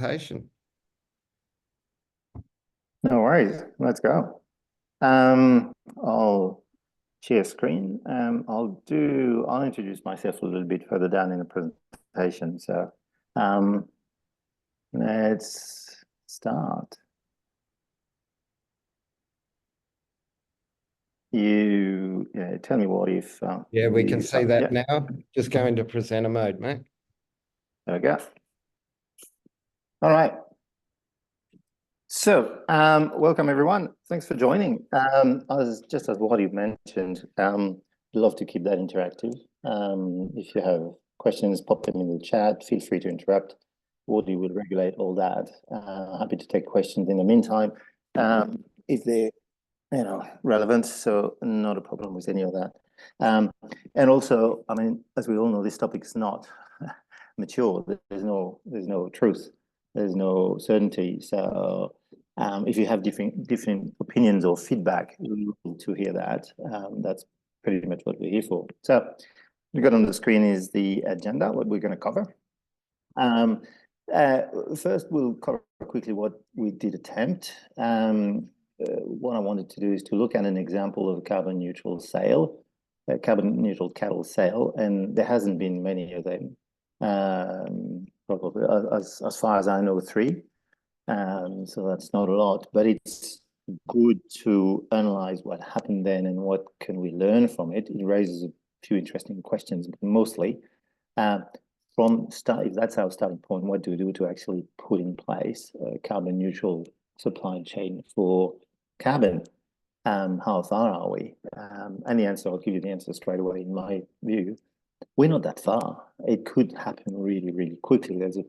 presentation. No worries. Let's go. I'll share screen. I'll introduce myself a little bit further down in the presentation. So let's start. You tell me what if Yeah, we can see that yeah. now. Just go into presenter mode, mate. There we go. All right. So, welcome everyone. Thanks for joining. Just as what you've mentioned, love to keep that interactive. If you have questions, pop them in the chat. Feel free to interrupt. Woody will regulate all that. Happy to take questions in the meantime, if they're relevant. So not a problem with any of that. And also, I mean, as we all know, this topic is not mature. There's no truth. There's no certainty. So if you have different opinions or feedback, we want to hear that. That's pretty much what we're here for. So we got on the screen is the agenda, what we're going to cover. First, we'll cover quickly what we did attempt. What I wanted to do is to look at an example of a carbon neutral sale, a carbon neutral cattle sale, and there hasn't been many of them. Probably as far as I know, 3. So that's not a lot, but it's good to analyze what happened then and what can we learn from it. It raises a few interesting questions, but mostly if that's our starting point, what do we do to actually put in place a carbon neutral supply chain for carbon? How far are we? And the answer, I'll give you the answer straight away. In my view, we're not that far. It could happen really, really quickly. There's a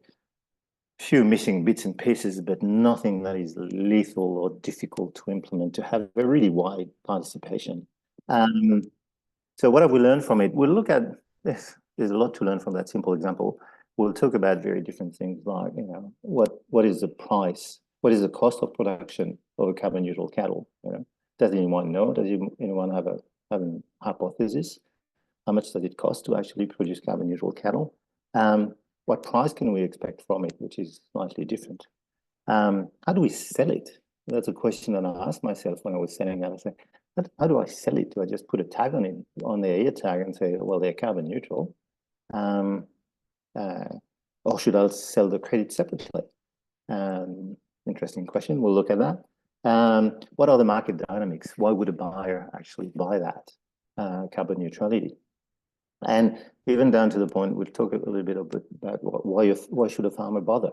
few missing bits and pieces, but nothing that is lethal or difficult to implement to have a really wide participation. So what have we learned from it? We'll look at this. There's a lot to learn from that simple example. We'll talk about very different things like, what is the price? What is the cost of production of a carbon neutral cattle? Does anyone know? Does anyone have a hypothesis? How much does it cost to actually produce carbon neutral cattle? What price can we expect from it, which is slightly different? How do we sell it? That's a question that I asked myself when I was selling that. I said, how do I sell it? Do I just put a tag on it, on their ear tag, and say, well, they're carbon neutral? Or should I sell the credit separately? Interesting question. We'll look at that. What are the market dynamics? Why would a buyer actually buy that carbon neutrality? And even down to the point, we'll talk a little bit about why should a farmer bother?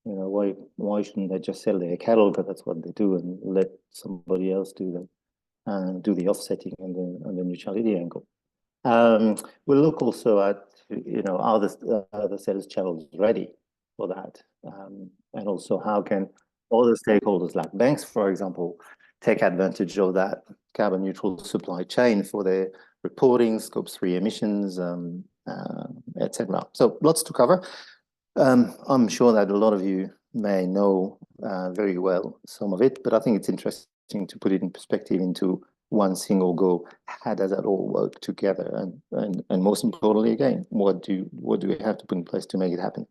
Why shouldn't they just sell their cattle? But that's what they do, and let somebody else do the offsetting and the neutrality angle. We'll look also at are the sales channels ready for that, and also how can all the stakeholders, like banks, for example, take advantage of that carbon neutral supply chain for their reporting, Scope 3 emissions, etc. So lots to cover. I'm sure that a lot of you may know very well some of it, but I think it's interesting to put it in perspective into one single go. How does that all work together? And most importantly, again, what do we have to put in place to make it happen?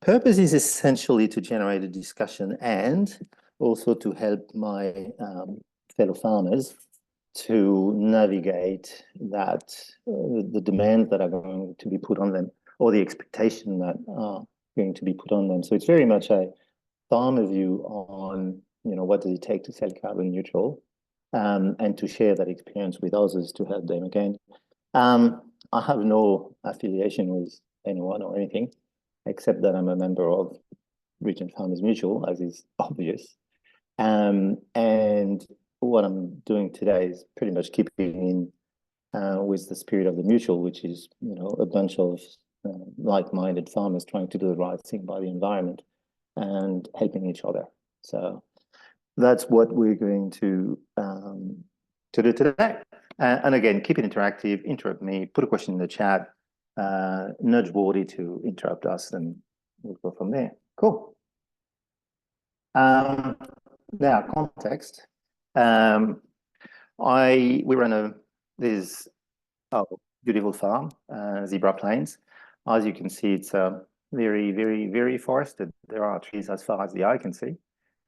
Purpose is essentially to generate a discussion and also to help my fellow farmers to navigate that the demands that are going to be put on them, or the expectation that are going to be put on them. So it's very much a farmer view on what does it take to sell carbon neutral, and to share that experience with others to help them again. I have no affiliation with anyone or anything, except that I'm a member of Region Farmers Mutual, as is obvious. And what I'm doing today is pretty much keeping in with the spirit of the mutual, which is a bunch of like-minded farmers trying to do the right thing by the environment and helping each other. So that's what we're going to do today. And again, keep it interactive. Interrupt me. Put a question in the chat. Nudge Wardy to interrupt us, and we'll go from there. Cool. Now, context. We run this beautiful farm, Zebra Plains. As you can see, it's a very forested. There are trees as far as the eye can see,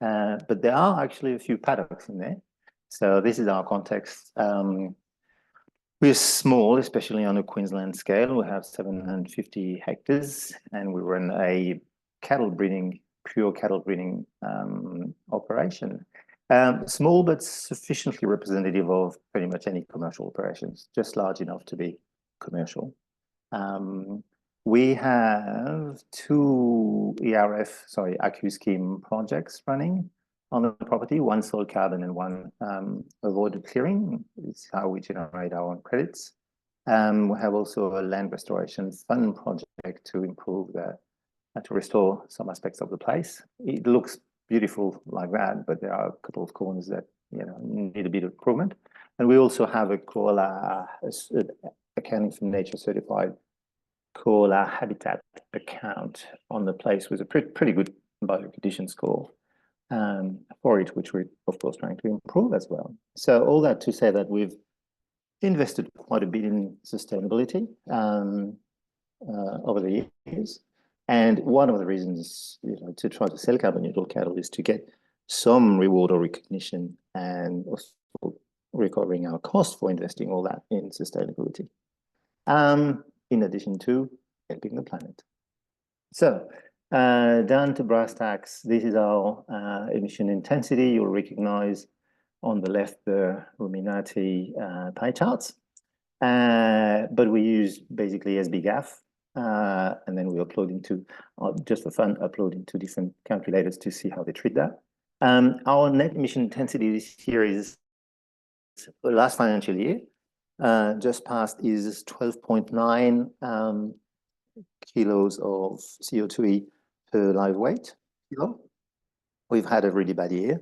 but there are actually a few paddocks in there. So this is our context. We're small, especially on a Queensland scale. We have 750 hectares, and we run a pure cattle breeding operation. Small, but sufficiently representative of pretty much any commercial operations, just large enough to be commercial. We have two ACU scheme projects running on the property, one soil carbon and one avoided clearing. It's how we generate our own credits. We have also a land restoration fund project to improve to restore some aspects of the place. It looks beautiful like that, but there are a couple of corners that need a bit of improvement. And we also have a koala accounting for nature certified koala habitat account on the place with a pretty good biocondition score for it, which we're of course trying to improve as well. So all that to say that we've invested quite a bit in sustainability over the years. And one of the reasons to try to sell carbon neutral cattle is to get some reward or recognition and also recovering our cost for investing all that in sustainability. In addition to helping the planet. So down to brass tacks, this is our emission intensity. You'll recognize on the left the Ruminati pie charts, but we use basically SBGAF, and then we upload into, just for fun, upload into different calculators to see how they treat that. Our net emission intensity this year is, last financial year, just passed, is 12.9 kilos of CO2e per live weight kilo. We've had a really bad year.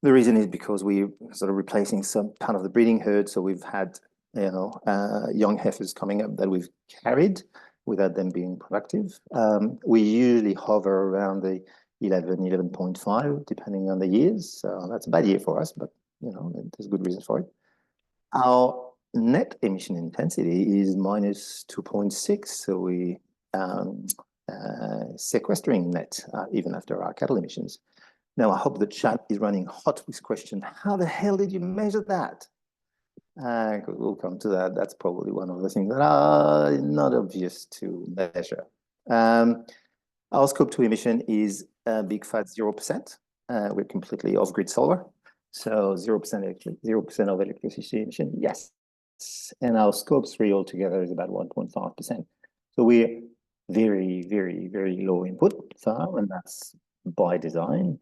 The reason is because we sort of replacing some part of the breeding herd. So we've had, young heifers coming up that we've carried without them being productive. We usually hover around the 11.5, depending on the years. So that's a bad year for us, but there's good reason for it. Our net emission intensity is minus 2.6. So we sequestering net even after our cattle emissions. Now, I hope the chat is running hot with question. How the hell did you measure that? We'll come to that. That's probably one of the things that are not obvious to measure. Our scope 2 emission is a big fat 0%. We're completely off-grid solar. So 0% of electricity emission, yes. And our scope 3 altogether is about 1.5%. So we're very low input farm, and that's by design,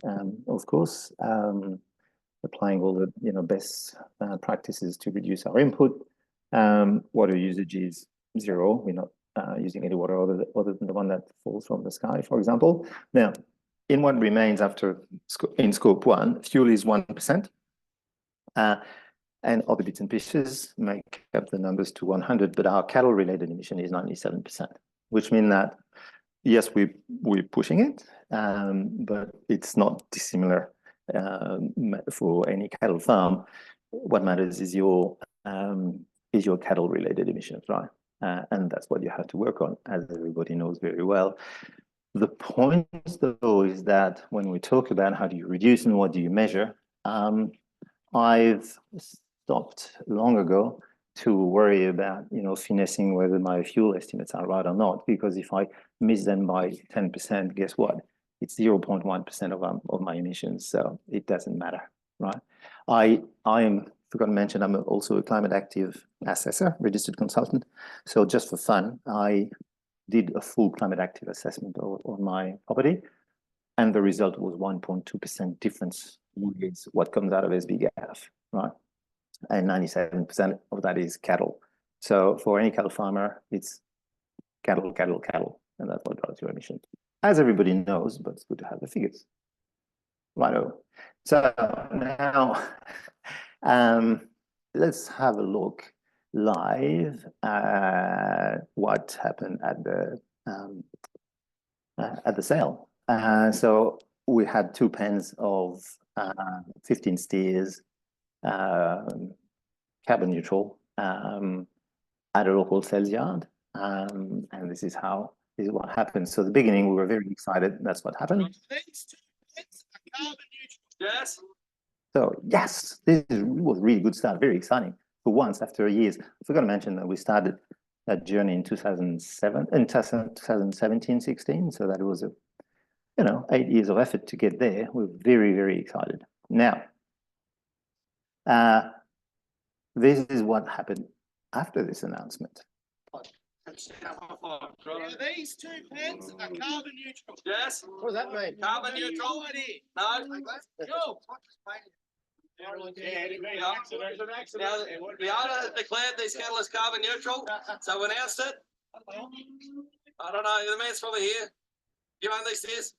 of course, applying all the best practices to reduce our input. Water usage is 0. We're not using any water other than the one that falls from the sky, for example. Now, in what remains after in scope 1, fuel is 1%, and other bits and pieces make up the numbers to 100, but our cattle-related emission is 97%, which means that, yes, we're pushing it, but it's not dissimilar for any cattle farm. What matters is your cattle-related emissions, right? And that's what you have to work on, as everybody knows very well. The point, though, is that when we talk about how do you reduce and what do you measure, I've stopped long ago to worry about, finessing whether my fuel estimates are right or not, because if I miss them by 10%, guess what? It's 0.1% of my emissions, so it doesn't matter, right? I forgot to mention, I'm also a climate active assessor, registered consultant. So just for fun, I did a full climate active assessment on my property, and the result was 1.2% difference with what comes out of SBGAF, right? And 97% of that is cattle. So for any cattle farmer, it's cattle, and that's what drives your emissions. As everybody knows, but it's good to have the figures. Righto. So now, let's have a look live at what happened at the sale. So we had 2 pens of 15 steers, carbon neutral, at a local sales yard, and this is how is what happened. So at the beginning, we were very excited. That's what happened. Yes. So yes, was a really good start, very exciting. For once, after years, I forgot to mention that we started that journey in 2017, 16. So that was 8 years of effort to get there. We're very, very excited. Now, this is what happened after this announcement. Now these 2 pens are carbon neutral. Yes. What does that mean? Carbon neutral. No. Sure. Now, the owner declared these cattle as carbon neutral, so we announced it. I don't know, the man's probably here. You own these stairs?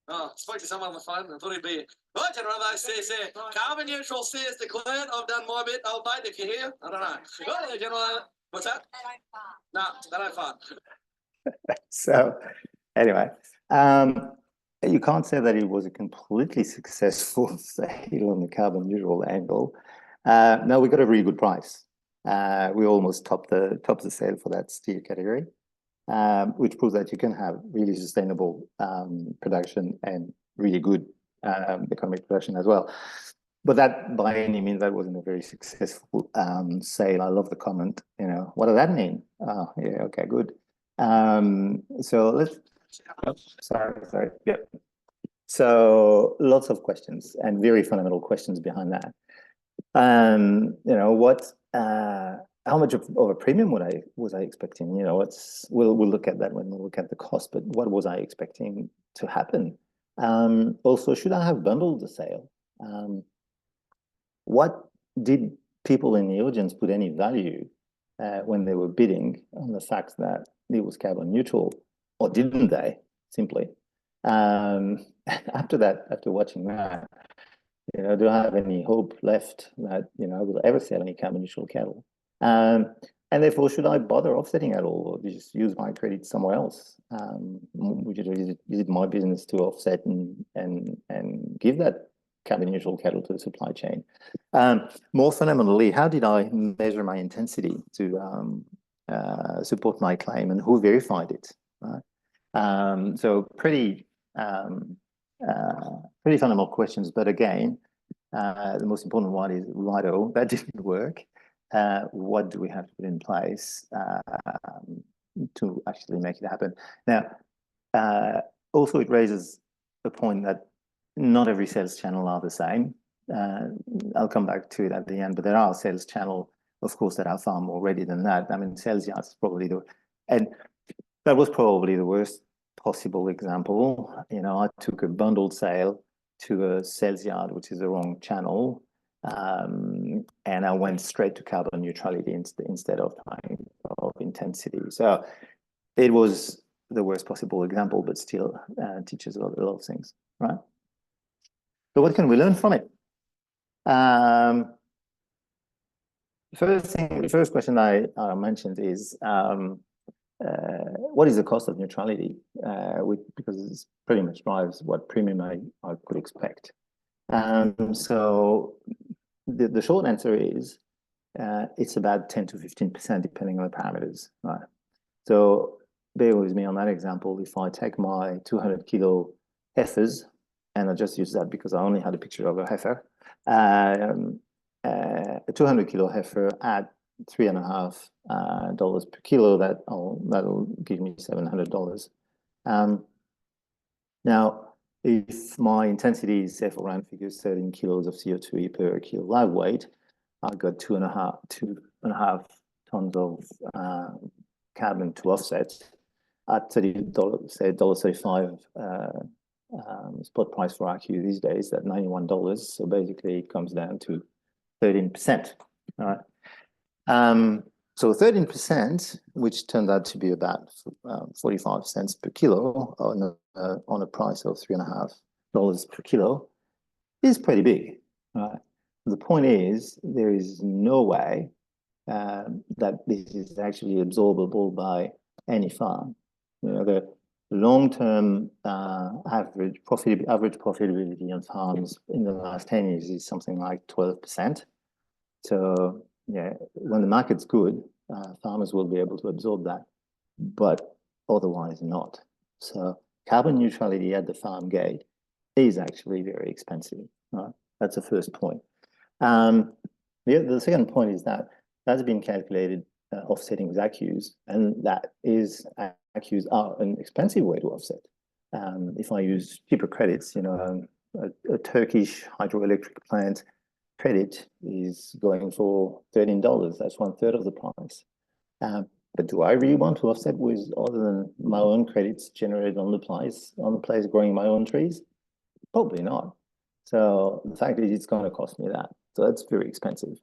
Oh, spoke to someone on the phone. I thought he'd be here. Right, gentlemen, those stairs there. Carbon neutral stairs declared. I've done my bit, old mate, if you're here. I don't know. Right, gentlemen. What's that? No, they don't fart. So anyway, you can't say that it was a completely successful sale on the carbon neutral angle. No, we got a really good price. We almost topped the sale for that steer category, which proves that you can have really sustainable production and really good economic production as well. But that, by any means, that wasn't a very successful sale. I love the comment. What does that mean? Oh, yeah, okay, good. So let's. Oh, sorry. Yep. So lots of questions and very fundamental questions behind that. How much of a premium was I expecting? We'll look at that when we look at the cost. But what was I expecting to happen? Also, should I have bundled the sale? What did people in the audience put any value when they were bidding on the fact that it was carbon neutral, or didn't they simply? After watching that, do I have any hope left that I will ever sell any carbon neutral cattle? And therefore, should I bother offsetting at all, or just use my credit somewhere else? Is it my business to offset and give that carbon neutral cattle to the supply chain? More fundamentally, how did I measure my intensity to support my claim, and who verified it? Right? So pretty fundamental questions, but again, the most important one is, righto, that didn't work. What do we have to put in place to actually make it happen? Now, also it raises a point that not every sales channel are the same. I'll come back to it at the end, but there are sales channels, of course, that are far more ready than that. I mean, sales yards probably that was probably the worst possible example. I took a bundled sale to a sales yard, which is the wrong channel, and I went straight to carbon neutrality instead of intensity. So it was the worst possible example, but still teaches a lot of things, right? So what can we learn from it? The first question I mentioned is, what is the cost of neutrality? Because it pretty much drives what premium I could expect. So the short answer is it's about 10 to 15%, depending on the parameters. Right. So bear with me on that example. If I take my 200 kilo heifers, and I just use that because I only had a picture of a heifer, a 200 kilo heifer at $3.50 per kilo, that'll give me $700. Now, if my intensity is, say, for round figures, 13 kilos of CO2 per kilo live weight, I've got two and a half tons of carbon to offset at $30, say $1.35 spot price for RQ these days at $91. So basically, it comes down to 13%. All right. So 13%, which turned out to be about 45 cents per kilo on a price of $3.50 per kilo, is pretty big. Right? The point is, there is no way that this is actually absorbable by any farm. The long-term average profitability on farms in the last 10 years is something like 12%. So yeah, when the market's good, farmers will be able to absorb that. But otherwise not. So carbon neutrality at the farm gate is actually very expensive. Right? That's the first point. The second point is that that's been calculated offsetting with ACCUs, and that is ACCUs are an expensive way to offset. If I use cheaper credits, a Turkish hydroelectric plant credit is going for $13. That's 1/3 of the price. But do I really want to offset with other than my own credits generated on the place growing my own trees? Probably not. So the fact is, it's going to cost me that. So that's very expensive.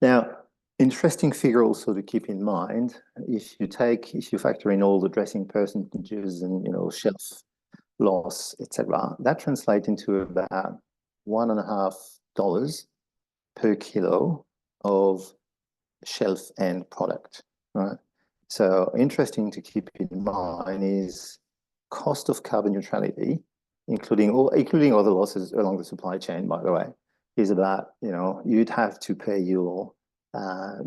Now, interesting figure also to keep in mind: if you factor in all the dressing percentages and shelf loss, etc., that translates into about $1.50 per kilo of shelf end product, right? So interesting to keep in mind is cost of carbon neutrality, including other losses along the supply chain, by the way, is about, you'd have to pay your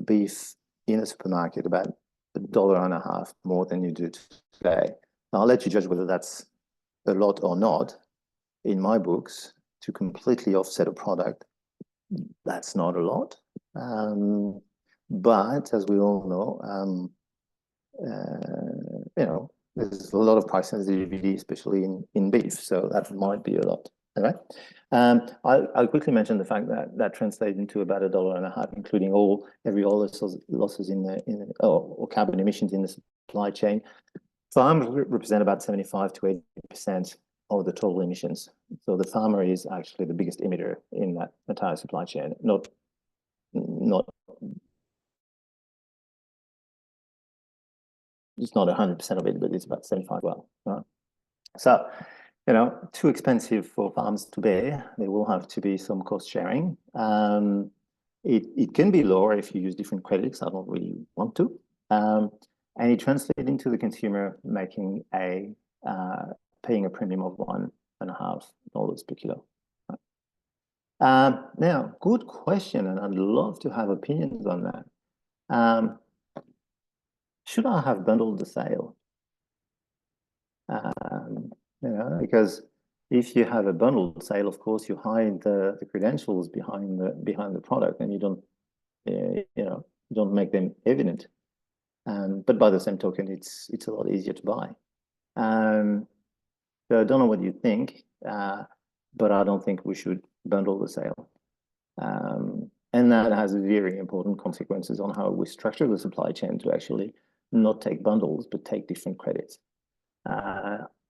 beef in a supermarket about $1.50 more than you do today. Now, I'll let you judge whether that's a lot or not. In my books, to completely offset a product, that's not a lot. But as we all know, there's a lot of price sensitivity, especially in beef. So that might be a lot. All right. I'll quickly mention the fact that that translates into about $1.50, including every losses or carbon emissions in the supply chain. Farms represent about 75 to 80% of the total emissions. So the farmer is actually the biggest emitter in that entire supply chain. It's not 100% of it, but it's about 75. Well, right? So, too expensive for farms to bear. There will have to be some cost sharing. It can be lower if you use different credits. I don't really want to. And it translates into the consumer paying a premium of $1.50 per kilo. Now, good question, and I'd love to have opinions on that. Should I have bundled the sale? Because if you have a bundled sale, of course, you hide the credentials behind the product, and you don't make them evident. But by the same token, it's a lot easier to buy. So I don't know what you think, but I don't think we should bundle the sale. And that has very important consequences on how we structure the supply chain to actually not take bundles, but take different credits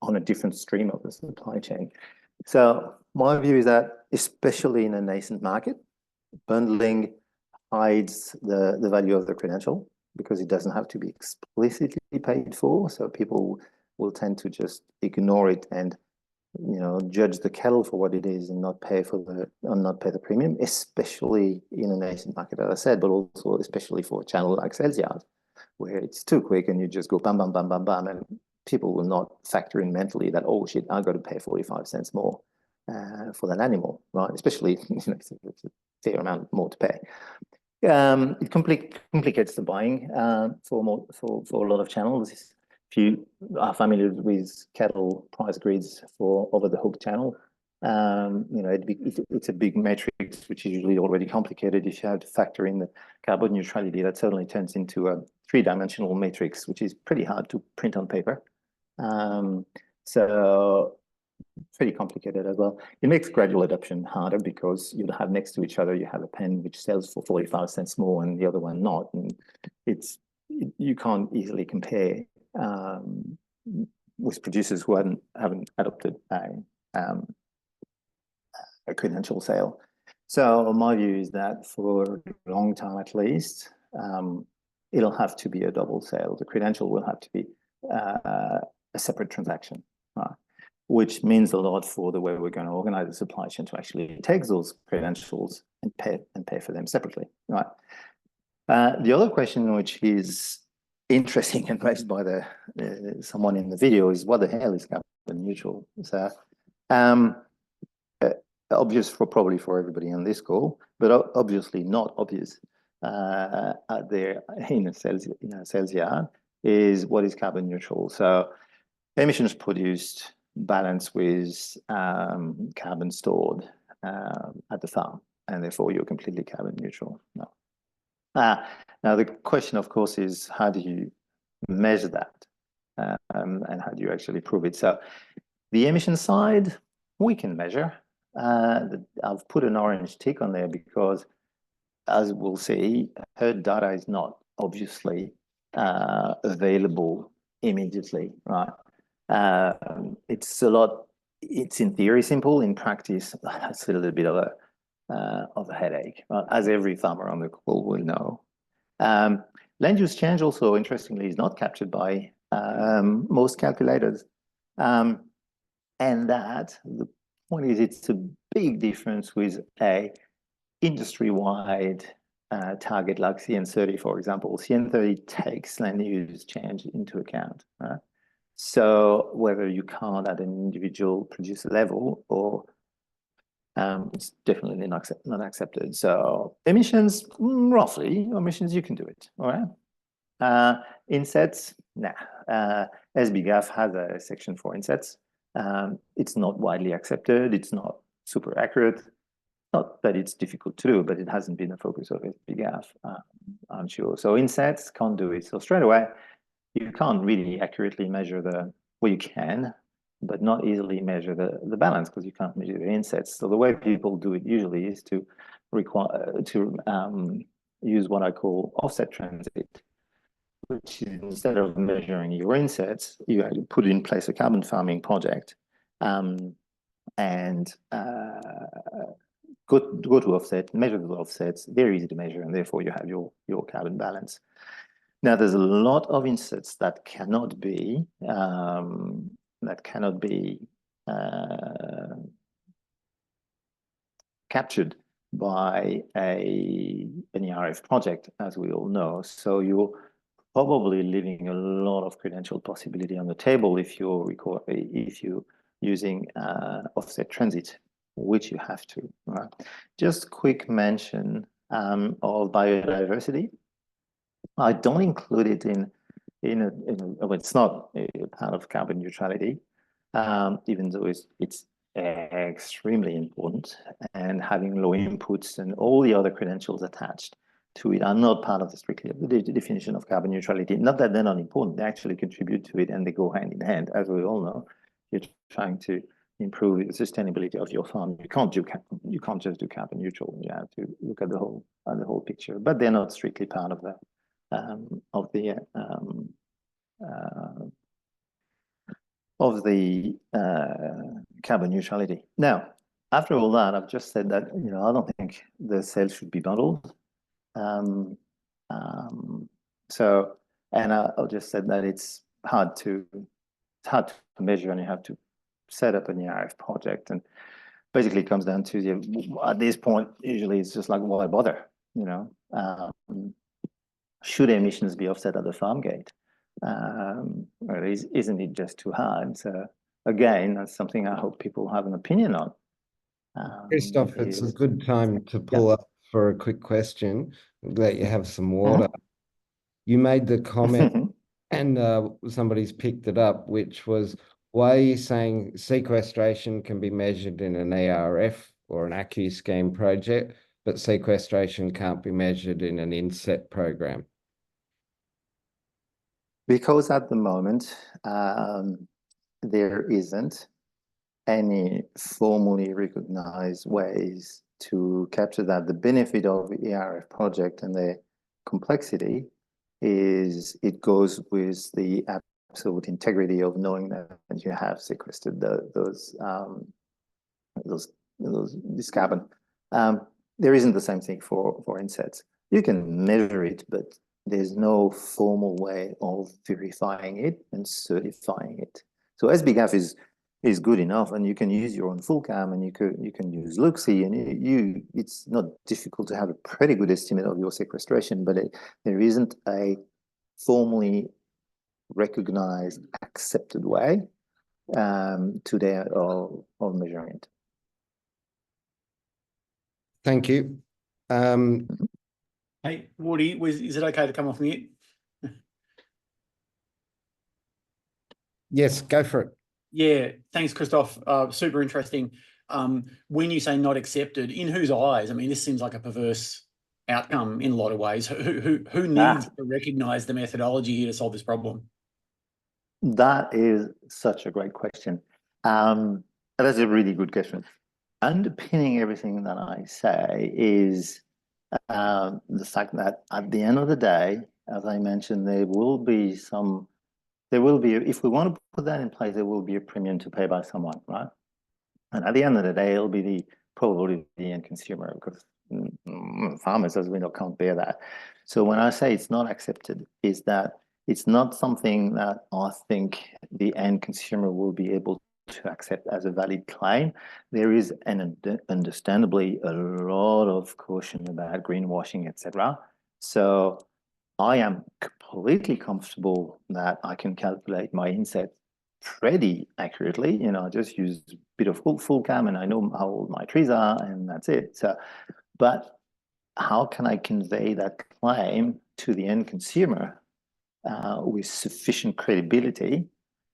on a different stream of the supply chain. So my view is that, especially in a nascent market, bundling hides the value of the credential because it doesn't have to be explicitly paid for. So people will tend to just ignore it and judge the cattle for what it is and not pay the premium, especially in a nascent market, as I said, but also especially for a channel like Sales Yard, where it's too quick and you just go bam, bam, bam, bam, bam, and people will not factor in mentally that, oh shit, I've got to pay 45 cents more for that animal, right? Especially it's a fair amount more to pay. It complicates the buying for a lot of channels. If you are familiar with cattle price grids for over-the-hook channel, it's a big matrix, which is usually already complicated. If you have to factor in the carbon neutrality, that certainly turns into a 3-dimensional matrix, which is pretty hard to print on paper. So pretty complicated as well. It makes gradual adoption harder because you have next to each other, you have a pen which sells for 45 cents more and the other one not. And you can't easily compare with producers who haven't adopted a credential sale. So my view is that for a long time at least, it'll have to be a double sale. The credential will have to be a separate transaction, right? Which means a lot for the way we're going to organize the supply chain to actually take those credentials and pay for them separately, right? The other question, which is interesting and raised by someone in the video, is what the hell is carbon neutral? So, obvious probably for everybody on this call, but obviously not obvious out there in a sales yard. is what is carbon neutral. So emissions produced balanced with carbon stored at the farm, and therefore you're completely carbon neutral. No. Now the question, of course, is how do you measure that, and how do you actually prove it? So the emission side, we can measure. I've put an orange tick on there because, as we'll see, herd data is not obviously available immediately, right? It's in theory simple. In practice, it's a little bit of a headache, as every farmer on the call will know. Land use change also, interestingly, is not captured by most calculators. And that, the point is, it's a big difference with a industry-wide target like CN30, for example. CN30 takes land use change into account, right? So whether you count at an individual producer level or it's definitely not accepted. So emissions, roughly, emissions, you can do it, all right? Insets, nah. SBGAF has a section for insets. It's not widely accepted. It's not super accurate. Not that it's difficult to do, but it hasn't been a focus of SBGAF, I'm sure. So insets can't do it. So straight away, you can't really accurately measure well, you can, but not easily measure the balance because you can't measure the insets. So the way people do it usually is to use what I call offset transit, which is instead of measuring your insets, you put in place a carbon farming project and go to offset, measure the offsets, very easy to measure, and therefore you have your carbon balance. Now, there's a lot of insets that cannot be captured by an ERF project, as we all know. So you're probably leaving a lot of credential possibility on the table if you're using offset transit, which you have to. Right? Just quick mention of biodiversity. I don't include it well, it's not a part of carbon neutrality, even though it's extremely important, and having low inputs and all the other credentials attached to it are not part of the definition of carbon neutrality. Not that they're not important, they actually contribute to it and they go hand in hand, as we all know. You're trying to improve the sustainability of your farm. You can't just do carbon neutral. You have to look at the whole picture, but they're not strictly part of the carbon neutrality. Now, after all that, I've just said that I don't think the sales should be bundled. So, and I'll just said that it's hard to measure, and you have to set up an ERF project, and basically it comes down to at this point usually it's just like, why bother? Should emissions be offset at the farm gate? Or isn't it just too hard? So again, that's something I hope people have an opinion on. Christophe, it's a good time to pull up for a quick question. I'm glad you have some water. You made the comment and somebody's picked it up, which was, why are you saying sequestration can be measured in an ERF or an ACCU scheme project, but sequestration can't be measured in an inset program? Because at the moment, there isn't any formally recognized ways to capture that. The benefit of the ERF project and the complexity is it goes with the absolute integrity of knowing that you have sequestered this carbon. There isn't the same thing for insets. You can measure it, but there's no formal way of verifying it and certifying it. So SBGAF is good enough, and you can use your own full cam, and you can use Luxi, and it's not difficult to have a pretty good estimate of your sequestration, but there isn't a formally recognized, accepted way today of measuring it. Thank you. Hey, Woody, is it okay to come off mute? Yes, go for it. Yeah, thanks, Christophe. Super interesting. When you say not accepted, in whose eyes? I mean, this seems like a perverse outcome in a lot of ways. Who needs to recognise the methodology here to solve this problem? That is such a great question. That's a really good question. Underpinning everything that I say is the fact that at the end of the day, as I mentioned, if we want to put that in place, there will be a premium to pay by someone, right? And at the end of the day, it'll be probably the end consumer, because farmers, as we know, can't bear that. So when I say it's not accepted, is that it's not something that I think the end consumer will be able to accept as a valid claim. There is understandably a lot of caution about greenwashing, etc. So I am completely comfortable that I can calculate my inset pretty accurately. You know, I just use a bit of full cam and I know how old my trees are, and that's it. So, but how can I convey that claim to the end consumer with sufficient credibility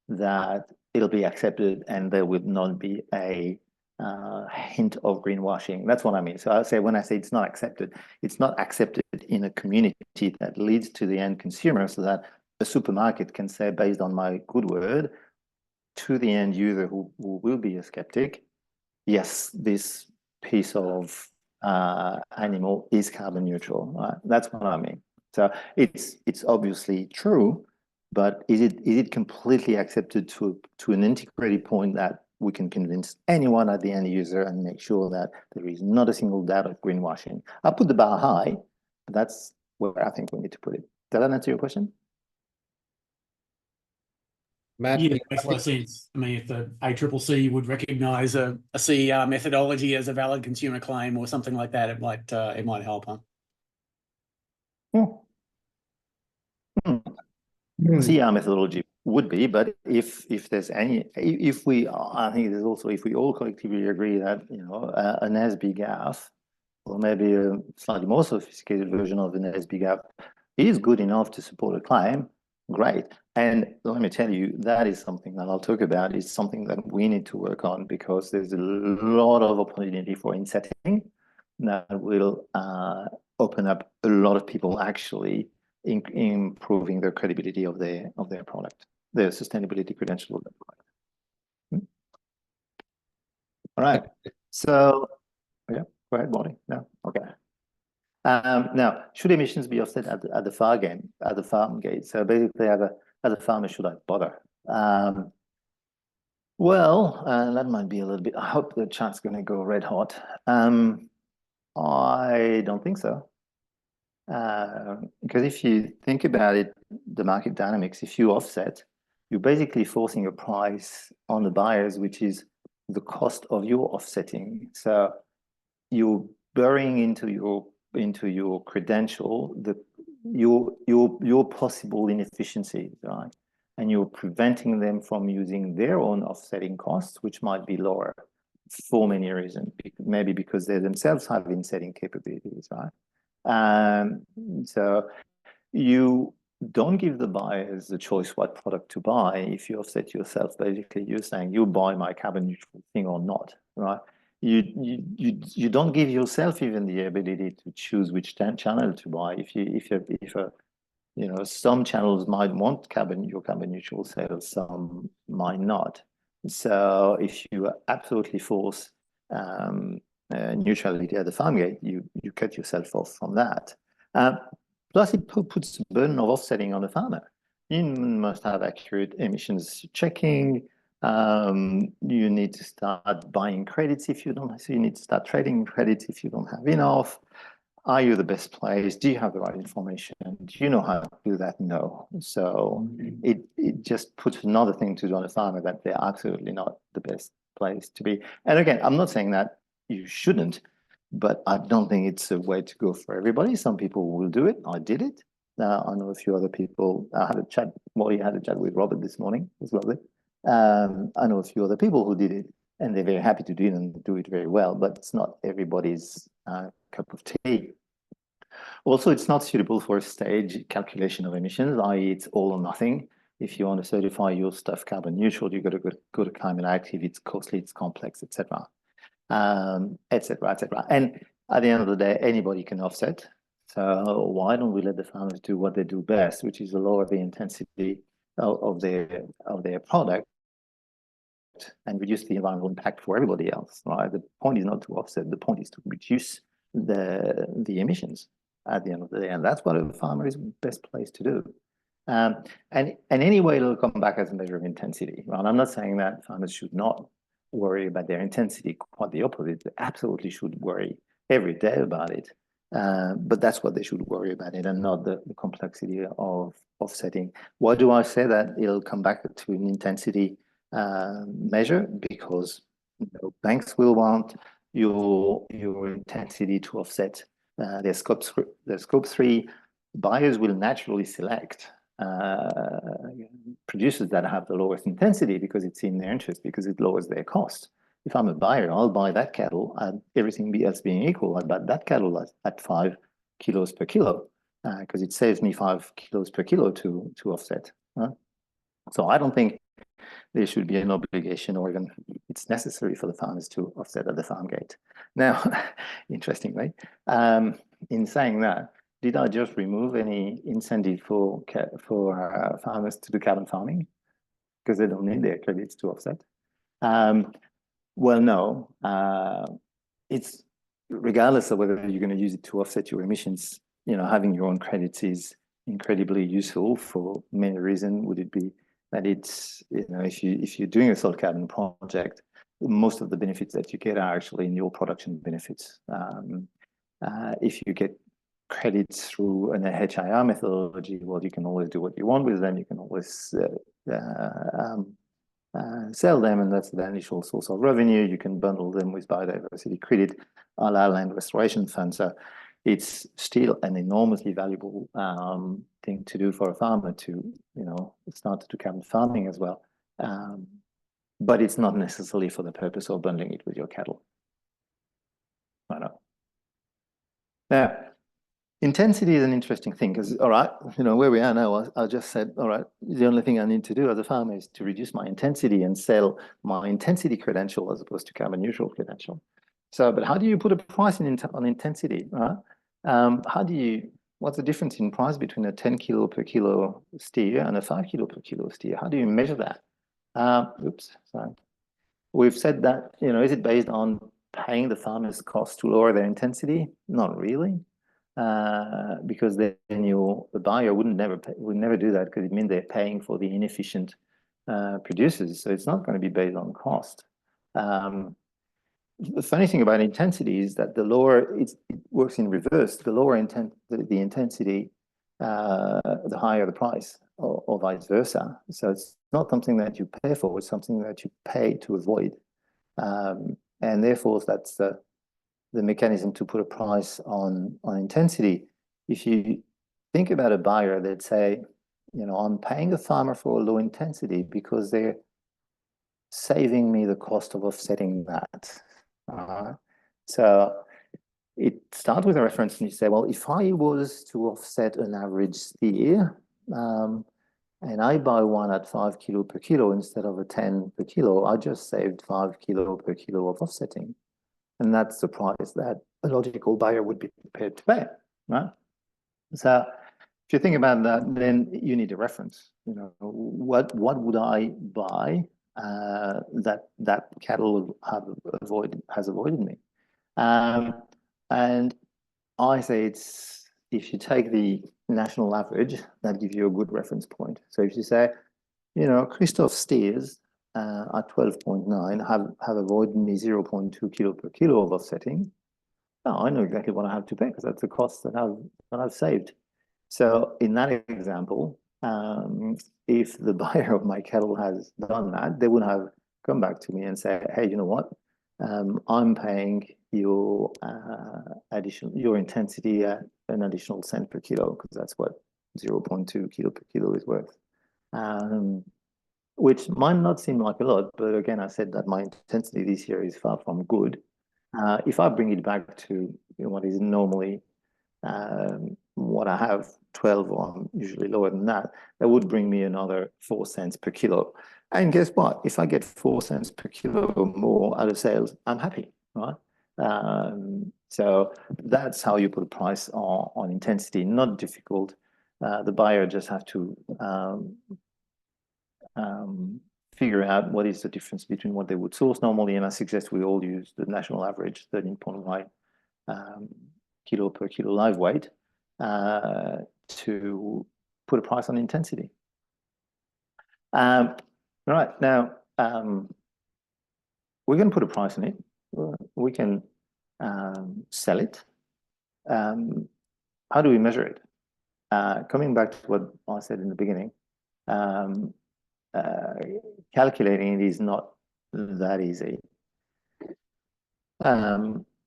that it'll be accepted and there would not be a hint of greenwashing? That's what I mean. So I'll say, when I say it's not accepted in a community that leads to the end consumer, so that a supermarket can say, based on my good word, to the end user who will be a skeptic, yes, this piece of animal is carbon neutral. Right? That's what I mean. So it's obviously true, but is it completely accepted to an integrated point that we can convince anyone at the end user and make sure that there is not a single doubt of greenwashing? I put the bar high, but that's where I think we need to put it. Does that answer your question? Matt, Yeah, it makes a lot of sense. I mean, if the ACCC would recognise a CER methodology as a valid consumer claim or something like that, it might help, huh? CER methodology would be, but if there's any, I think there's also, if we all collectively agree that, you know, an SBGAF, or maybe a slightly more sophisticated version of an SBGAF, is good enough to support a claim, great. And let me tell you, that is something that I'll talk about, is something that we need to work on, because there's a lot of opportunity for insetting that will open up a lot of people actually improving the credibility of their product, their sustainability credential of their product. All right. So, yeah, go ahead, Bonnie. No, okay. Now, should emissions be offset at the farm gate? So basically, as a farmer, should I bother? Well, that might be a little bit. I hope the chat's going to go red hot. I don't think so. Because if you think about it, the market dynamics, if you offset, you're basically forcing a price on the buyers, which is the cost of your offsetting. So you're burying into your credential your possible inefficiencies, right? And you're preventing them from using their own offsetting costs, which might be lower for many reasons. Maybe because they themselves have insetting capabilities, right? So you don't give the buyers the choice what product to buy. If you offset yourself, basically you're saying you buy my carbon neutral thing or not, right? You don't give yourself even the ability to choose which channel to buy. You know, some channels might want your carbon neutral sales, some might not. So if you absolutely force neutrality at the farm gate, you cut yourself off from that. Plus, it puts the burden of offsetting on the farmer. You must have accurate emissions checking. You need to start buying credits if you don't. So you need to start trading credits if you don't have enough. Are you the best place? Do you have the right information? Do you know how to do that? No. So it just puts another thing to do on the farmer that they're absolutely not the best place to be. And again, I'm not saying that you shouldn't, but I don't think it's a way to go for everybody. Some people will do it. I did it. I know a few other people. I had a chat. Molly had a chat with Robert this morning. It was lovely. I know a few other people who did it, and they're very happy to do it and do it very well. But it's not everybody's cup of tea. Also, it's not suitable for a stage calculation of emissions, i.e., it's all or nothing. if you want to certify your stuff carbon neutral, you've got to go to climate active, it's costly, it's complex, etc. etc. And at the end of the day, anybody can offset. So why don't we let the farmers do what they do best, which is lower the intensity of their product and reduce the environmental impact for everybody else, right? The point is not to offset, the point is to reduce the emissions at the end of the day. And that's what a farmer is best placed to do. And anyway, it'll come back as a measure of intensity, right? I'm not saying that farmers should not worry about their intensity, quite the opposite. They absolutely should worry every day about it. But that's what they should worry about it, and not the complexity of offsetting. Why do I say that it'll come back to an intensity measure? Because banks will want your intensity to offset their scope 3. Buyers will naturally select producers that have the lowest intensity because it's in their interest, because it lowers their cost. If I'm a buyer, I'll buy that cattle, and everything else being equal, I'd buy that cattle at 5 kilos per kilo because it saves me 5 kilos per kilo to offset. So I don't think there should be an obligation, or even it's necessary for the farmers to offset at the farm gate. Now, interestingly, in saying that, did I just remove any incentive for farmers to do carbon farming because they don't need their credits to offset? Well, no. It's regardless of whether you're going to use it to offset your emissions. Having your own credits is incredibly useful for many reasons. Would it be that it's if you're doing a salt carbon project, most of the benefits that you get are actually in your production benefits. If you get credits through an HIR methodology, well, you can always do what you want with them. You can always sell them, and that's the initial source of revenue. You can bundle them with biodiversity credit, a la land restoration fund. So it's still an enormously valuable thing to do for a farmer to, start to do carbon farming as well. But it's not necessarily for the purpose of bundling it with your cattle. I know. Now, intensity is an interesting thing because, all right, where we are now, I just said, all right, the only thing I need to do as a farmer is to reduce my intensity and sell my intensity credential as opposed to carbon neutral credential. So, but how do you put a price on intensity, right? What's the difference in price between a 10 kilo per kilo steer and a 5 kilo per kilo steer? How do you measure that? Sorry. We've said that, is it based on paying the farmers cost to lower their intensity? Not really. Because then the buyer would never do that, because it means they're paying for the inefficient producers. So it's not going to be based on cost. The funny thing about intensity is that the lower it works in reverse. The lower the intensity, the higher the price, or vice versa. So it's not something that you pay for; it's something that you pay to avoid. And therefore, that's the mechanism to put a price on intensity. If you think about a buyer, they'd say, I'm paying a farmer for a low intensity because they're saving me the cost of offsetting that. So it starts with a reference, and you say, well, if I was to offset an average steer, and I buy one at 5 kilo per kilo instead of a 10 per kilo, I just saved 5 kilo per kilo of offsetting. And that's the price that a logical buyer would be prepared to pay, right? So if you think about that, then you need a reference. What would I buy that cattle has avoided me? And I say if you take the national average, that gives you a good reference point. So if you say, Christophe steers at 12.9 have avoided me 0.2 kilo per kilo of offsetting. Oh, I know exactly what I have to pay because that's the cost that I've saved. So in that example, if the buyer of my cattle has done that, they would have come back to me and say, hey, you know what? I'm paying your intensity at an additional cent per kilo, because that's what 0.2 kilo per kilo is worth. Which might not seem like a lot, but again, I said that my intensity this year is far from good. If I bring it back to what is normally what I have, 12, or I'm usually lower than that, that would bring me another 4 cents per kilo. And guess what? If I get 4 cents per kilo or more out of sales, I'm happy, right? So that's how you put a price on intensity. Not difficult. The buyer just have to figure out what is the difference between what they would source normally, and I suggest we all use the national average, 13.1 kilo per kilo live weight, to put a price on intensity. Right, now, we're going to put a price on it. We can sell it. How do we measure it? Coming back to what I said in the beginning, calculating it is not that easy.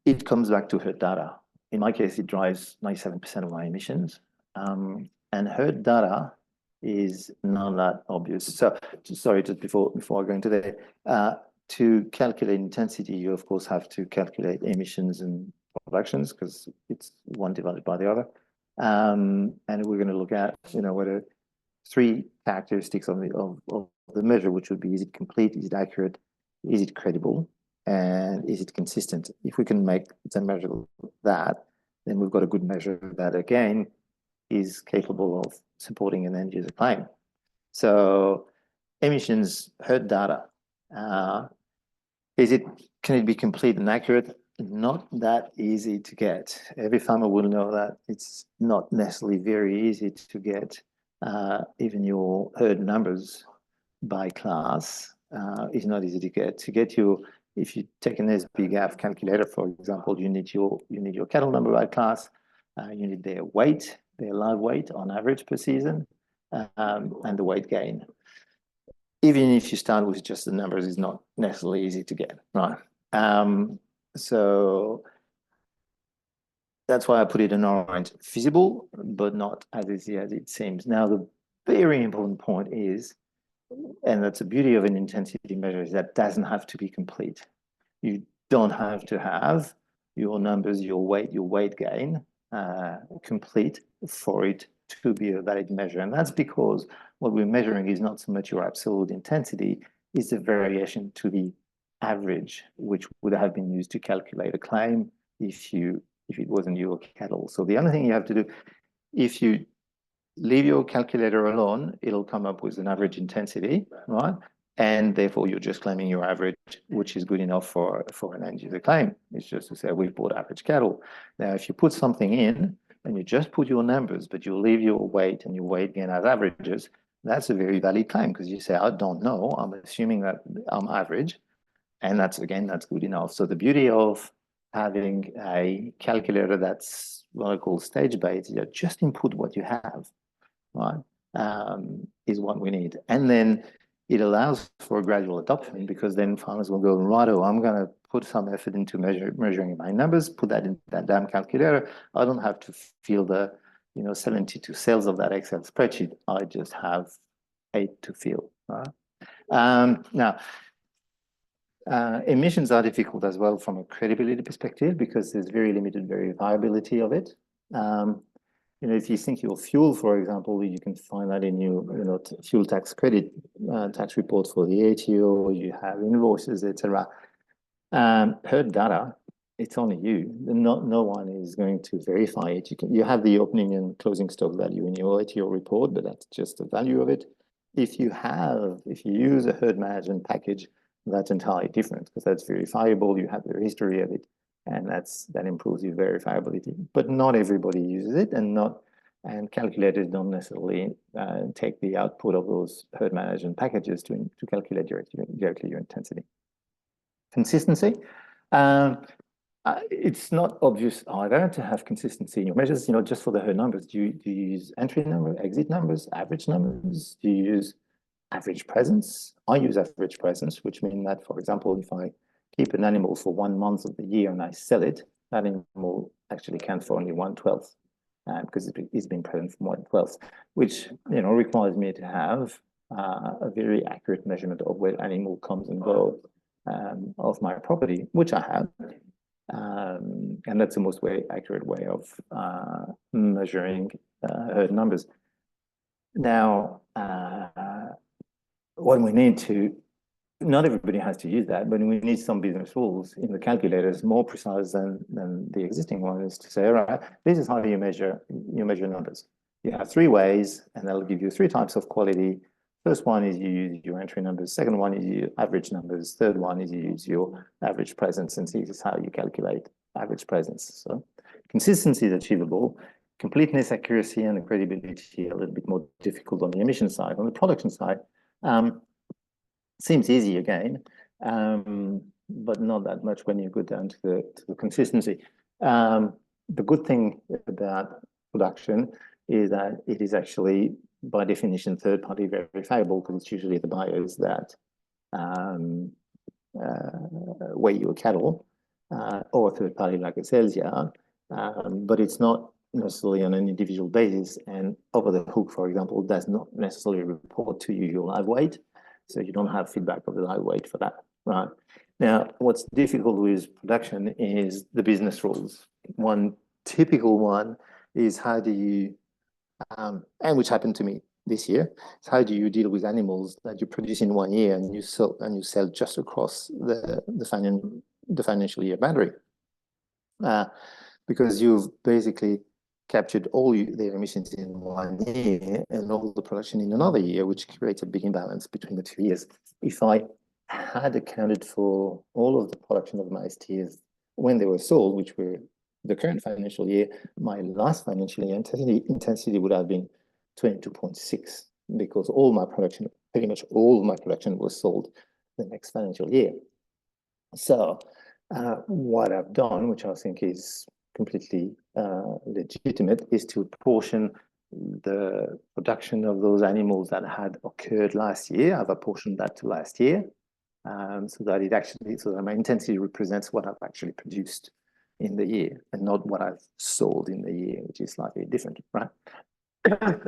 It comes back to herd data. In my case, it drives 97% of my emissions. And herd data is not that obvious. So, sorry, just before I go into that, to calculate intensity, you of course have to calculate emissions and productions because it's one divided by the other. And we're going to look at, whether 3 characteristics of the measure, which would be: is it complete, is it accurate, is it credible, and is it consistent? If we can make the measure that, then we've got a good measure that again is capable of supporting an end user claim. So emissions herd data, can it be complete and accurate? Not that easy to get. Every farmer will know that it's not necessarily very easy to get even your herd numbers by class. It's not easy to get. If you take an SBGAF calculator, for example, you need your cattle number by class, you need their weight, their live weight on average per season, and the weight gain. Even if you start with just the numbers, it's not necessarily easy to get, right? So that's why I put it in orange. Feasible, but not as easy as it seems. Now, the very important point is, and that's the beauty of an intensity measure, is that doesn't have to be complete. You don't have to have your numbers, your weight gain complete for it to be a valid measure. And that's because what we're measuring is not so much your absolute intensity, it's the variation to the average, which would have been used to calculate a claim if it wasn't your cattle. So the only thing you have to do, if you leave your calculator alone, it'll come up with an average intensity, right? And therefore you're just claiming your average, which is good enough for an end user claim. It's just to say we've bought average cattle. Now, if you put something in and you just put your numbers, but you leave your weight and your weight gain as averages, that's a very valid claim because you say, I don't know, I'm assuming that I'm average. And that's good enough. So the beauty of having a calculator that's what I call stage-based, just input what you have, right, is what we need. And then it allows for a gradual adoption because then farmers will go, righto, I'm going to put some effort into measuring my numbers, put that in that damn calculator. I don't have to feel the 72 cells of that Excel spreadsheet. I just have 8 to feel. Right? Now, emissions are difficult as well from a credibility perspective because there's very limited verifiability of it. If you think your fuel, for example, you can find that in your fuel tax credit tax report for the ATO. You have invoices, etc. Herd data, it's only you. No one is going to verify it. You have the opening and closing stock value in your ATO report, but that's just the value of it. If you use a herd management package, that's entirely different because that's verifiable. You have the history of it, and that improves your verifiability. But not everybody uses it, and calculators don't necessarily take the output of those herd management packages to calculate directly your intensity. Consistency. It's not obvious either to have consistency in your measures. Just for the herd numbers, do you use entry number, exit numbers, average numbers? Do you use average presence? I use average presence, which means that, for example, if I keep an animal for 1 month of the year and I sell it, that animal actually counts for only 1/12 because it's been present for 1/12, which requires me to have a very accurate measurement of where animal comes and goes of my property, which I have. And that's the most accurate way of measuring herd numbers. Now, what we need to, not everybody has to use that, but we need some business rules in the calculators more precise than the existing one, is to say, all right, this is how you measure numbers. You have 3 ways, and that'll give you 3 types of quality. First one is you use your entry numbers. Second one is you average numbers. Third one is you use your average presence, and this is how you calculate average presence. So consistency is achievable. Completeness, accuracy, and credibility are a little bit more difficult on the emission side. On the production side, seems easy again, but not that much when you go down to the consistency. The good thing about production is that it is actually, by definition, third-party verifiable, because it's usually the buyers that weigh your cattle, or a third party like a sales yard, but it's not necessarily on an individual basis. And Over the Hook, for example, does not necessarily report to you your live weight, so you don't have feedback of the live weight for that, right? Now, what's difficult with production is the business rules. One typical one is how do you, and which happened to me this year, is how do you deal with animals that you produce in 1 year and you sell just across the financial year boundary, because you've basically captured all their emissions in 1 year and all the production in another year, which creates a big imbalance between the 2 years. If I had accounted for all of the production of my steers when they were sold, which were the current financial year, my last financial year intensity would have been 22.6, because all my production, pretty much all of my production, was sold the next financial year. So what I've done, which I think is completely legitimate, is to portion the production of those animals that had occurred last year. I've apportioned that to last year, so that my intensity represents what I've actually produced in the year and not what I've sold in the year, which is slightly different, right?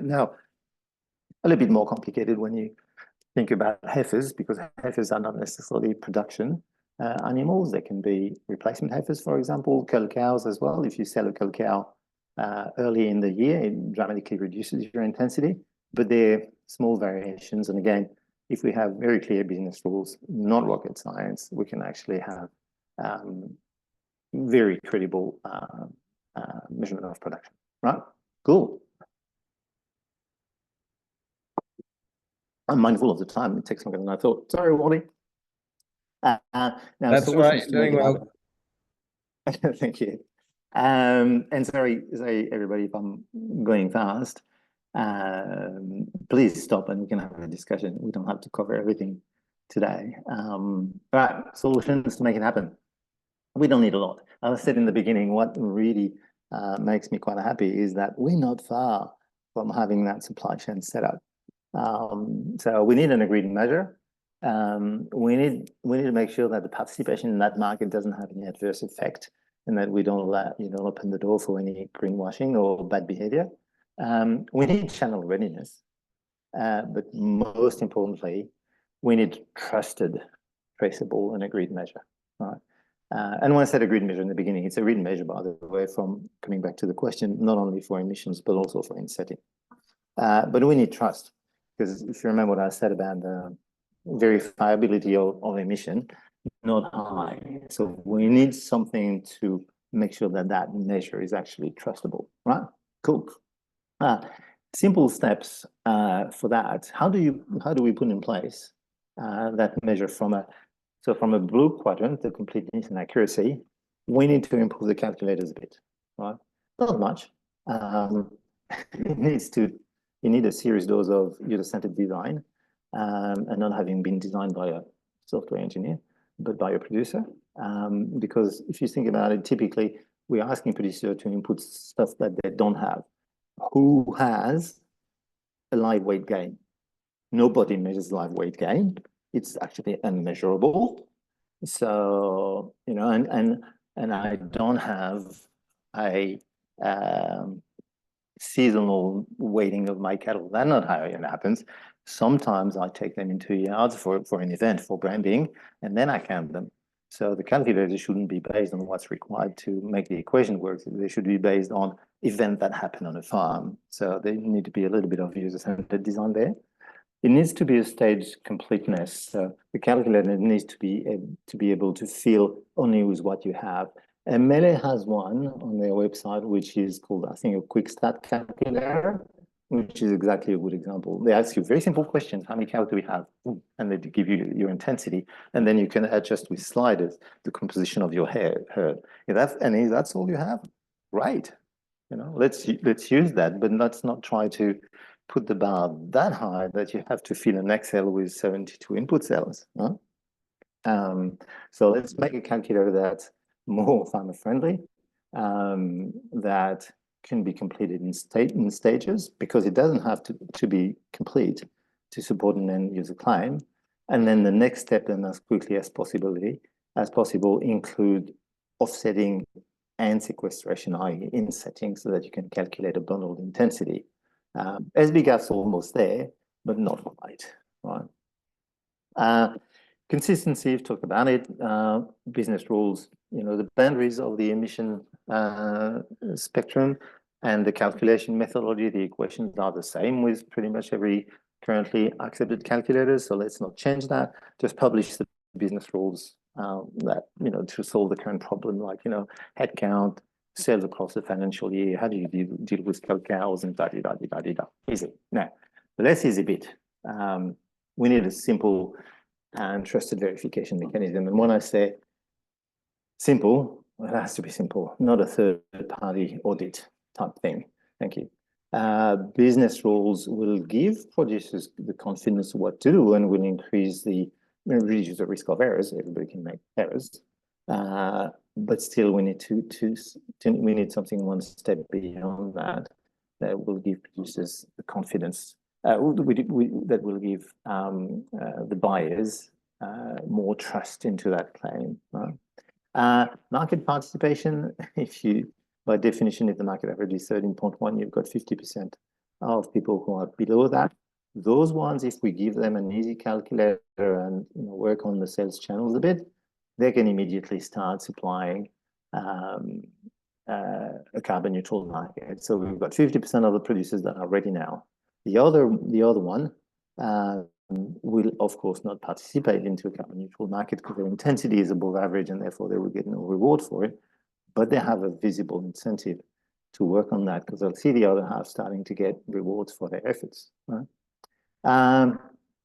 Now, a little bit more complicated when you think about heifers, because heifers are not necessarily production animals. They can be replacement heifers, for example, cull cows as well. If you sell a cull cow early in the year, it dramatically reduces your intensity, but they're small variations. And again, if we have very clear business rules, not rocket science, we can actually have very credible measurement of production, right? Cool. I'm mindful of the time. It takes longer than I thought. Sorry, Wally. Now, that's right. Doing well. Thank you. And sorry, everybody, if I'm going fast. Please stop and we can have a discussion. We don't have to cover everything today. Right, solutions to make it happen. We don't need a lot. As I said in the beginning, what really makes me quite happy is that we're not far from having that supply chain set up. So we need an agreed measure. We need to make sure that the participation in that market doesn't have any adverse effect, and that we don't open the door for any greenwashing or bad behavior. We need channel readiness, but most importantly, we need trusted, traceable, and agreed measure. Right? And when I said agreed measure in the beginning, it's a agreed measure, by the way, from coming back to the question, not only for emissions, but also for insetting. But we need trust, because if you remember what I said about the verifiability of emission, not high. So we need something to make sure that that measure is actually trustable, right? Cool. Simple steps for that. How do we put in place that measure from a blue quadrant, the completeness and accuracy? We need to improve the calculators a bit, right? Not much. You need a serious dose of user-centered design, and not having been designed by a software engineer, but by a producer. Because if you think about it, typically we're asking producer to input stuff that they don't have. Who has a live weight gain? Nobody measures live weight gain. It's actually unmeasurable. So, and I don't have a seasonal weighting of my cattle. That's not how it happens. Sometimes I take them into yards for an event, for branding, and then I count them. So the calculator shouldn't be based on what's required to make the equation work. They should be based on events that happen on a farm. So they need to be a little bit of user-centered design there. It needs to be a stage completeness. So the calculator needs to be able to feel only with what you have. And Melee has one on their website, which is called, I think, a quick stat calculator, which is exactly a good example. They ask you very simple questions. How many cows do we have? And they give you your intensity. And then you can adjust with sliders the composition of your herd. If that's all you have, right. You know, let's use that, but let's not try to put the bar that high that you have to fill an Excel with 72 input cells. Huh? So let's make a calculator that's more farmer friendly, that can be completed in stages, because it doesn't have to be complete to support an end user claim. And then the next step, then as quickly as possible, include offsetting and sequestration, i.e. insetting, so that you can calculate a bundled intensity. SBGAF's almost there, but not quite, right? Consistency, we've talked about it. Business rules, you know, the boundaries of the emission spectrum and the calculation methodology, the equations are the same with pretty much every currently accepted calculator. So let's not change that. Just publish the business rules that, you know, to solve the current problem, like, you know, headcount, sales across the financial year. How do you deal with cows and da-da-da-da-da-da? Easy. Now, the less easy bit. We need a simple and trusted verification mechanism. And when I say simple, well, it has to be simple, not a third-party audit type thing. Thank you. Business rules will give producers the confidence of what to do and will reduce the risk of errors. Everybody can make errors, but still we need something one step beyond that will give producers the confidence. That will give the buyers more trust into that claim. Right? Market participation, by definition, if the market average is 13.1, you've got 50% of people who are below that. Those ones, if we give them an easy calculator and, you know, work on the sales channels a bit, they can immediately start supplying a carbon neutral market. So we've got 50% of the producers that are ready now. The other one will, of course, not participate into a carbon neutral market because their intensity is above average and therefore they will get no reward for it. But they have a visible incentive to work on that because they'll see the other half starting to get rewards for their efforts. Right?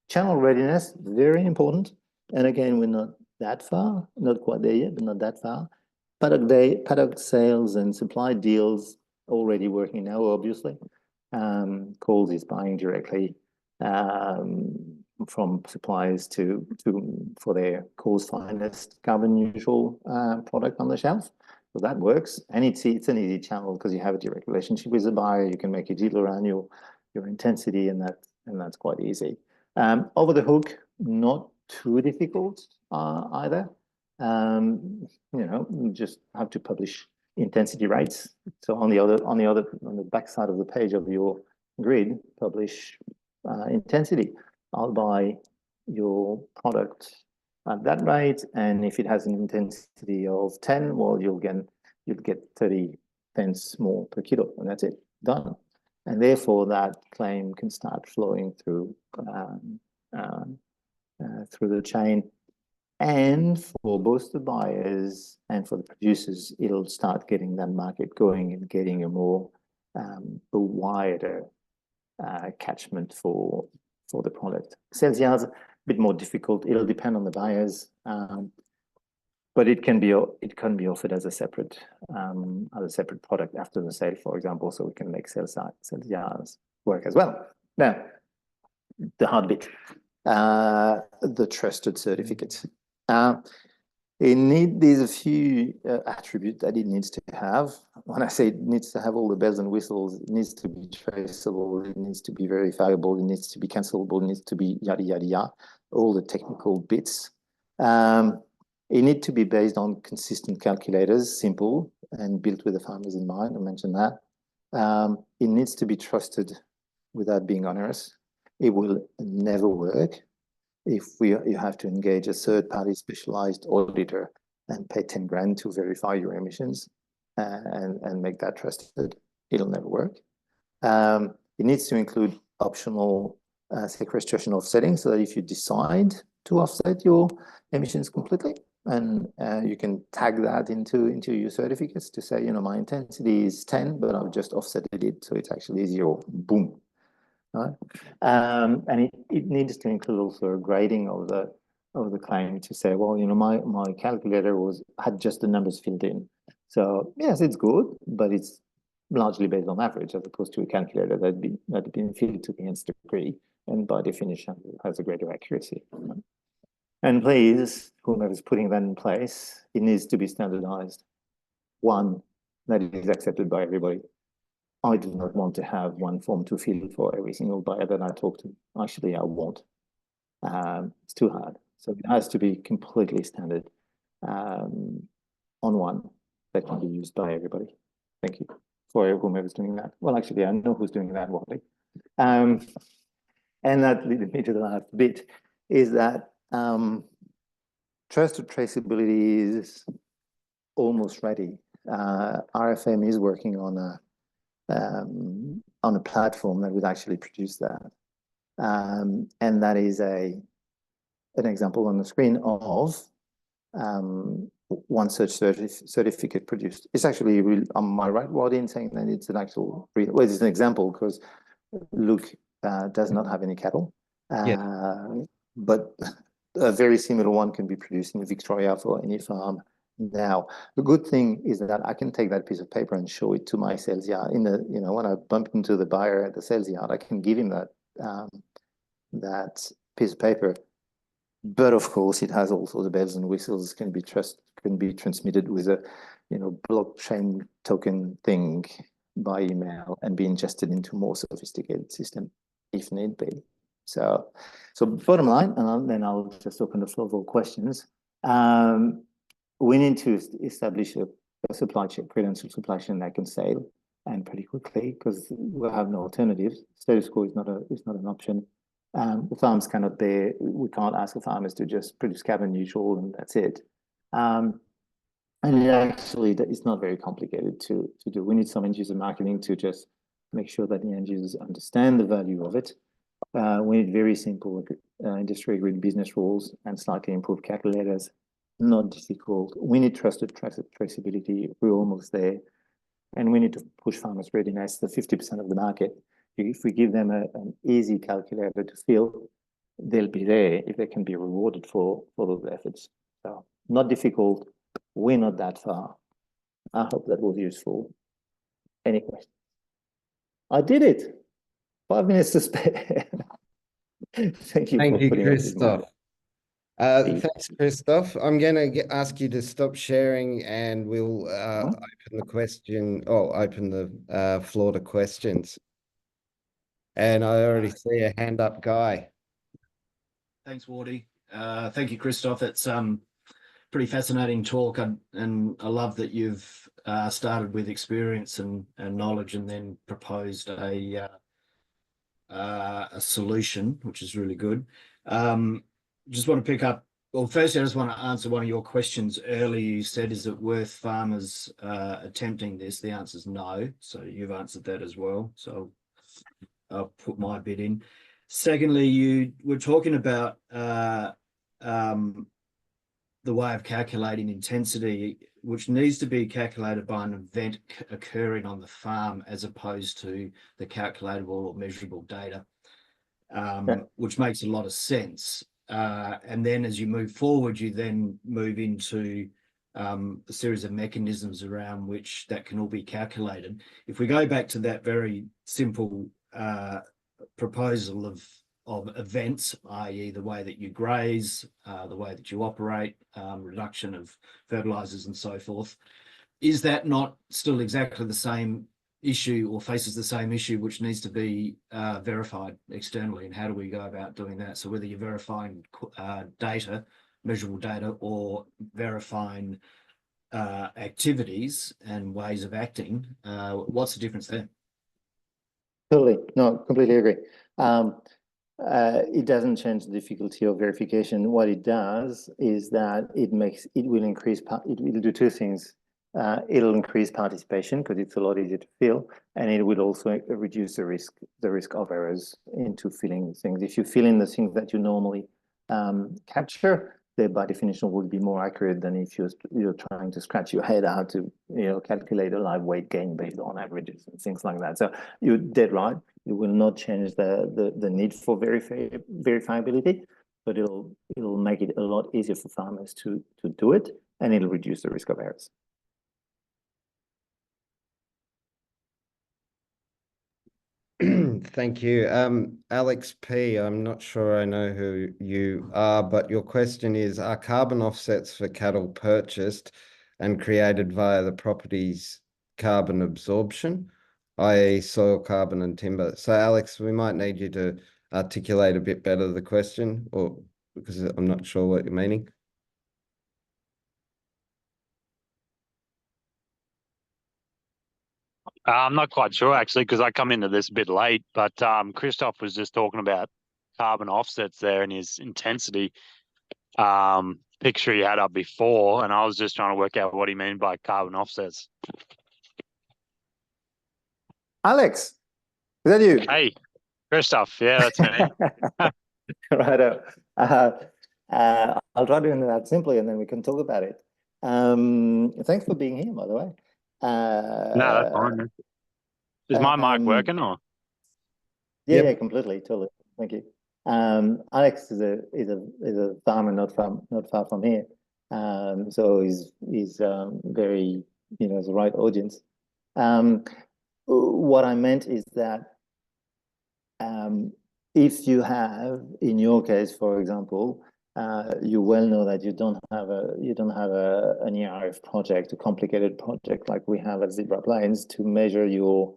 Channel readiness, very important. And again, we're not that far, not quite there yet, but not that far. Paddock sales and supply deals already working now, obviously. Coles is buying directly from suppliers for their Coles Finest carbon neutral product on the shelf. So that works, and it's an easy channel because you have a direct relationship with the buyer. You can make a deal around your intensity, and that's quite easy. Over the hook, not too difficult either. You know, you just have to publish intensity rates. So on the back side of the page of your grid, publish intensity. I'll buy your product at that rate, and if it has an intensity of 10, well, you'll get 30 pence more per kilo, and that's it, done. And therefore, that claim can start flowing through the chain. And for both the buyers and for the producers, it'll start getting that market going and getting a a wider catchment for the product. Sales yards, a bit more difficult. It'll depend on the buyers, but it can be offered as a separate product after the sale, for example. So we can make sales yards work as well. Now, the hard bit, the trusted certificates. There's a few attributes that it needs to have. When I say it needs to have all the bells and whistles, it needs to be traceable, it needs to be verifiable, it needs to be cancelable, it needs to be yada, yada, yada, all the technical bits. It needs to be based on consistent calculators, simple, and built with the farmers in mind. I mentioned that. It needs to be trusted without being onerous. It will never work if you have to engage a third-party specialized auditor and pay 10 grand to verify your emissions and make that trusted, it'll never work. It needs to include optional sequestration offsetting, so that if you decide to offset your emissions completely, and you can tag that into your certificates to say, you know, my intensity is 10, but I've just offsetted it, so it's actually 0. Boom. Right? And it needs to include also a grading of the claim to say, well, you know, my calculator had just the numbers filled in. So yes, it's good, but it's largely based on average, as opposed to a calculator that had been filled to the nth degree, and by definition has a greater accuracy. Right? And please, whomever's putting that in place, it needs to be standardized. One that is accepted by everybody. I do not want to have one form to fill for every single buyer that I talk to. Actually, I won't. It's too hard. So it has to be completely standard on one that can be used by everybody. Thank you for whomever's doing that. Well, actually, I know who's doing that, Wally. And that leads me to the last bit, is that trusted traceability is almost ready. RFM is working on a platform that would actually produce that. And that is an example on the screen of one such certificate produced. It's actually, am I right, Wadi, in saying that it's an actual, well, it's an example because Luke does not have any cattle. But a very similar one can be produced in Victoria for any farm. Now, the good thing is that I can take that piece of paper and show it to my sales yard. When I bump into the buyer at the sales yard, I can give him that piece of paper. But of course, it has also the bells and whistles. Can be transmitted with a blockchain token thing by email and be ingested into a more sophisticated system if need be. So bottom line, and then I'll just open the floor for questions. We need to establish a supply chain, credential supply chain that can sail, and pretty quickly, because we'll have no alternatives. Status quo is not an option. The farms cannot bear. We can't ask the farmers to just produce carbon neutral and that's it. And it actually, it's not very complicated to do. We need some end user marketing to just make sure that the end users understand the value of it. We need very simple industry agreed business rules and slightly improved calculators. Not difficult. We need trusted traceability. We're almost there. And we need to push farmers' readiness, the 50% of the market. If we give them an easy calculator to fill, they'll be there if they can be rewarded for those efforts. So not difficult. We're not that far. I hope that was useful. Any questions? I did it. 5 minutes to spare. Thank you, Christophe. Thanks, Christophe. I'm going to ask you to stop sharing, and we'll open the floor to questions. And I already see a hand up, Guy. Thanks, Wardy. Thank you, Christophe. It's pretty fascinating talk, and I love that you've started with experience and knowledge, and then proposed a solution, which is really good. Just want to pick up. Well, firstly, I just want to answer one of your questions earlier. You said, is it worth farmers attempting this? The answer is no. So you've answered that as well. So I'll put my bit in. Secondly, you were talking about the way of calculating intensity, which needs to be calculated by an event occurring on the farm as opposed to the calculatable or measurable data, which makes a lot of sense. And then as you move forward, you then move into a series of mechanisms around which that can all be calculated. If we go back to that very simple proposal of events, i.e. the way that you graze, the way that you operate, reduction of fertilizers and so forth, is that not still exactly the same issue, or faces the same issue, which needs to be verified externally? And how do we go about doing that? So whether you're verifying data, measurable data, or verifying activities and ways of acting, what's the difference there? Totally. No, completely agree. It doesn't change the difficulty of verification. What it does is that it will do two things. It'll increase participation because it's a lot easier to fill, and it will also reduce the risk of errors into filling things. If you fill in the things that you normally capture, they by definition would be more accurate than if you're trying to scratch your head how to calculate a live weight gain based on averages and things like that. So you're dead right. It will not change the need for verifiability, but it'll make it a lot easier for farmers to do it, and it'll reduce the risk of errors. Thank you. Alex P, I'm not sure I know who you are, but your question is, are carbon offsets for cattle purchased and created via the property's carbon absorption, i.e. soil carbon and timber? So Alex, we might need you to articulate a bit better the question, or because I'm not sure what you're meaning. I'm not quite sure actually, because I come into this a bit late, but Christophe was just talking about carbon offsets there and his intensity picture he had up before, and I was just trying to work out what he meant by carbon offsets. Alex, is that you? Hey, Christophe, yeah, that's me. Right. I'll try to do that simply, and then we can talk about it. Thanks for being here, by the way. No, that's fine, man. Is my mic working or? Yeah, Yep. yeah, completely, totally. Thank you. Alex is a farmer not far from here. So he's very, the right audience. What I meant is that if you have, in your case, for example, you well know that you don't have an ERF project, a complicated project like we have at Zebra Plains to measure your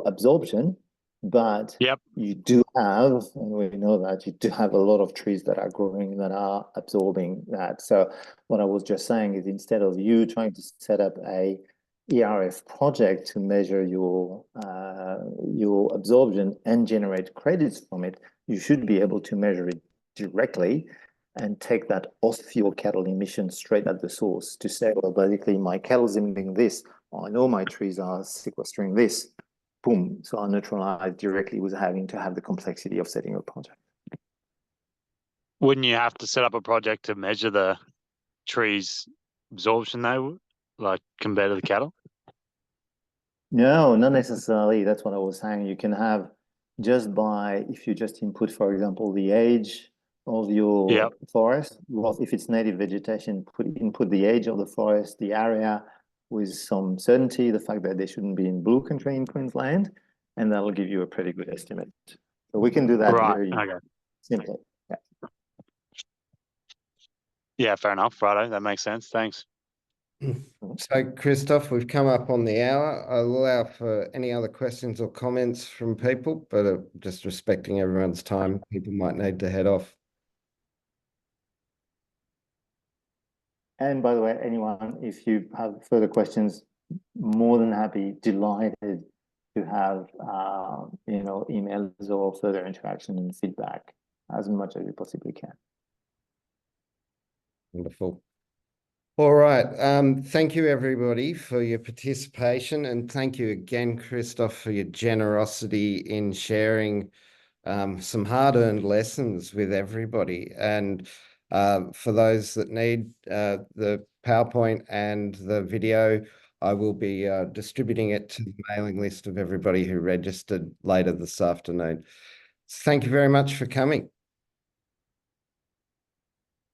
absorption, but Yep. you do have, and we know that you do have a lot of trees that are growing that are absorbing that. So what I was just saying is, instead of you trying to set up a ERF project to measure your absorption and generate credits from it, you should be able to measure it directly and take that off your cattle emissions straight at the source to say, well, basically my cattle's emitting this, I know my trees are sequestering this, boom. So I neutralize directly with having to have the complexity of setting a project. Wouldn't you have to set up a project to measure the trees' absorption though, like compared to the cattle? No, not necessarily. That's what I was saying. You can have just by, if you just input, for example, the age of your forest. Well, if it's native vegetation, input the age of the forest, the area with some certainty, the fact that they shouldn't be in blue country in Queensland, and that'll give you a pretty good estimate. So we can do that very simply. Yeah. Yeah, fair enough, Righto. That makes sense. Thanks. So, Christophe, we've come up on the hour. I'll allow for any other questions or comments from people, but just respecting everyone's time, people might need to head off. And by the way, anyone, if you have further questions, more than happy, delighted to have emails or further interaction and feedback as much as you possibly can. Wonderful. All right. Thank you, everybody, for your participation. And thank you again, Christophe, for your generosity in sharing some hard-earned lessons with everybody. And for those that need the PowerPoint and the video, I will be distributing it to the mailing list of everybody who registered later this afternoon. Thank you very much for coming.